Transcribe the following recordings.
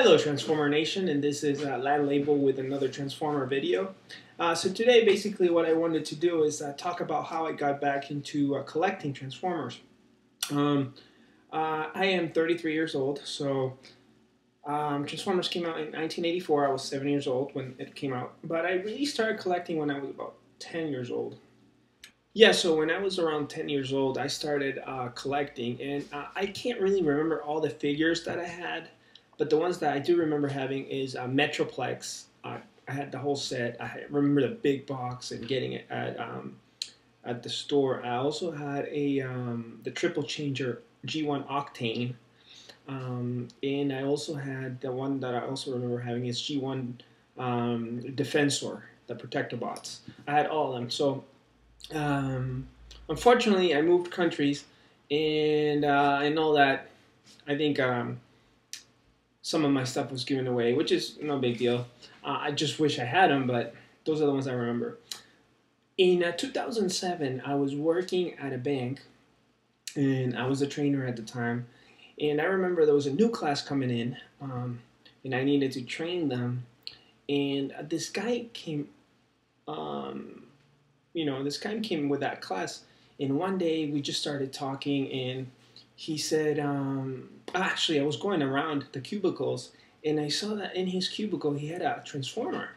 Hello Transformer Nation, and this is Lad Label with another Transformer video. So today basically what I wanted to do is talk about how I got back into collecting Transformers. I am 33 years old, so Transformers came out in 1984. I was 7 years old when it came out, but I really started collecting when I was about 10 years old. Yeah, so when I was around 10 years old, I started collecting, and I can't really remember all the figures that I had, but the ones that I do remember having is Metroplex. I had the whole set. Remember the big box and getting it at the store. I also had the Triple Changer G1 Octane, and I also had the one that I also remember having is G1 Defensor, the Protector Bots. I had all of them. So unfortunately, I moved countries, and I know that I think some of my stuff was given away, which is no big deal. I just wish I had them, but those are the ones I remember. In 2007, I was working at a bank, and I was a trainer at the time. And I remember there was a new class coming in, and I needed to train them. And this guy came, this guy came with that class. And one day we just started talking, and he said, actually, I was going around the cubicles, and I saw that in his cubicle he had a Transformer.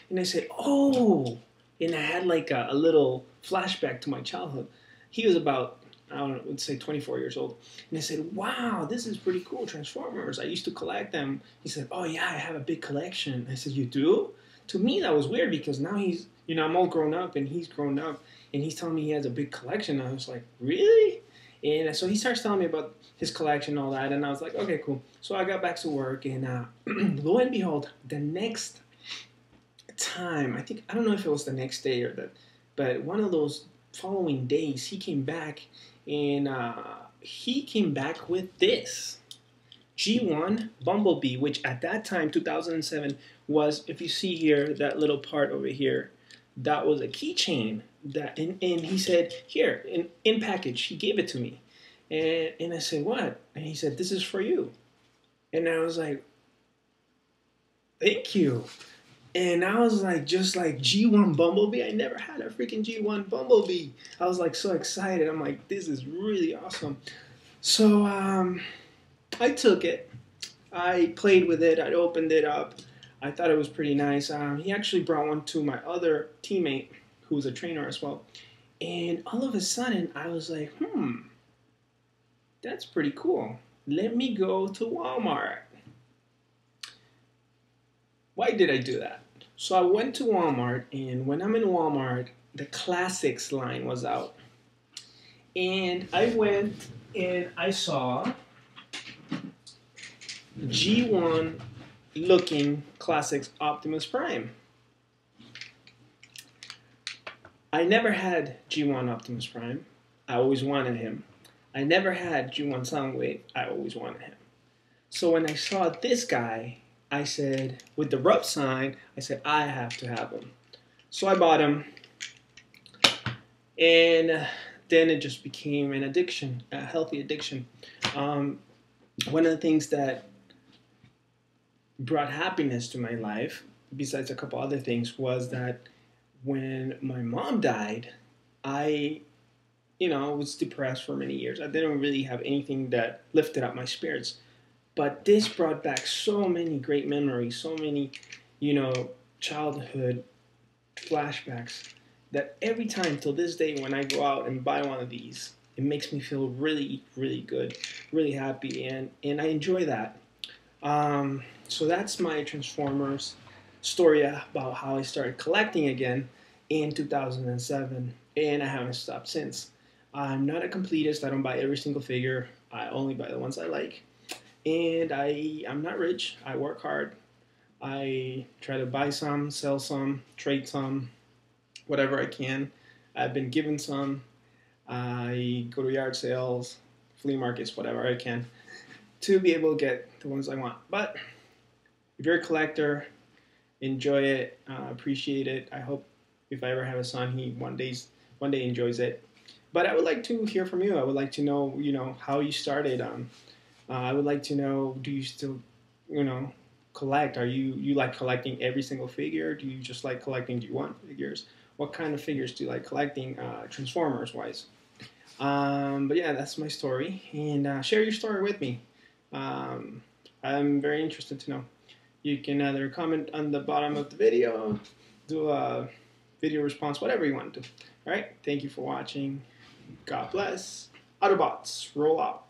And I said, oh, and I had like a little flashback to my childhood. He was about, I don't know, let's say 24 years old. And I said, wow, this is pretty cool, Transformers. I used to collect them. He said, oh yeah, I have a big collection. I said, you do? To me, that was weird because now he's, I'm all grown up and he's grown up and he's telling me he has a big collection. I was like, really? And so he starts telling me about his collection and all that. And I was like, okay, cool. So I got back to work, and lo and behold, the next time, I don't know if it was the next day but one of those following days, he came back, and he came back with this G1 Bumblebee, which at that time, 2007, was, if you see here, that little part over here, that was a keychain. And he said, here, in package, he gave it to me. And I said, what? And he said, this is for you. And I was like, thank you. And I was like, just like G1 Bumblebee. I never had a freaking G1 Bumblebee. I was like so excited. I'm like, this is really awesome. So I took it. I played with it. I opened it up. I thought it was pretty nice. He actually brought one to my other teammate, who was a trainer as well. And all of a sudden, I was like, that's pretty cool. Let me go to Walmart. Why did I do that? So I went to Walmart, and when I'm in Walmart, the Classics line was out. And I went and I saw G1 looking Classics Optimus Prime. I never had G1 Optimus Prime. I always wanted him. I never had G1 Soundwave. I always wanted him. So when I saw this guy, I said, with the rub sign, I said, I have to have him. So I bought him, and then it just became an addiction, a healthy addiction. One of the things that brought happiness to my life, besides a couple other things, was that when my mom died, I was depressed for many years. I didn't really have anything that lifted up my spirits. But this brought back so many great memories, so many, childhood flashbacks, that every time till this day when I go out and buy one of these, it makes me feel really, really good, really happy, and I enjoy that. So that's my Transformers story about how I started collecting again in 2007, and I haven't stopped since. I'm not a completist. I don't buy every single figure. I only buy the ones I like. And I'm not rich. I work hard. I try to buy some, sell some, trade some, whatever I can. I've been given some. I go to yard sales, flea markets, whatever I can, to be able to get the ones I want. But if you're a collector, enjoy it, appreciate it. I hope if I ever have a son, he one day enjoys it. But I would like to hear from you. I would like to know, how you started. I would like to know, do you still you know, collect? Are you like collecting every single figure? Do you just like collecting G1 figures? What kind of figures do you like collecting, Transformers wise? But yeah, that's my story, and share your story with me. Um, I'm very interested to know. You can either comment on the bottom of the video, do a video response, whatever you want to do. All right, thank you for watching. God bless. Autobots, roll out.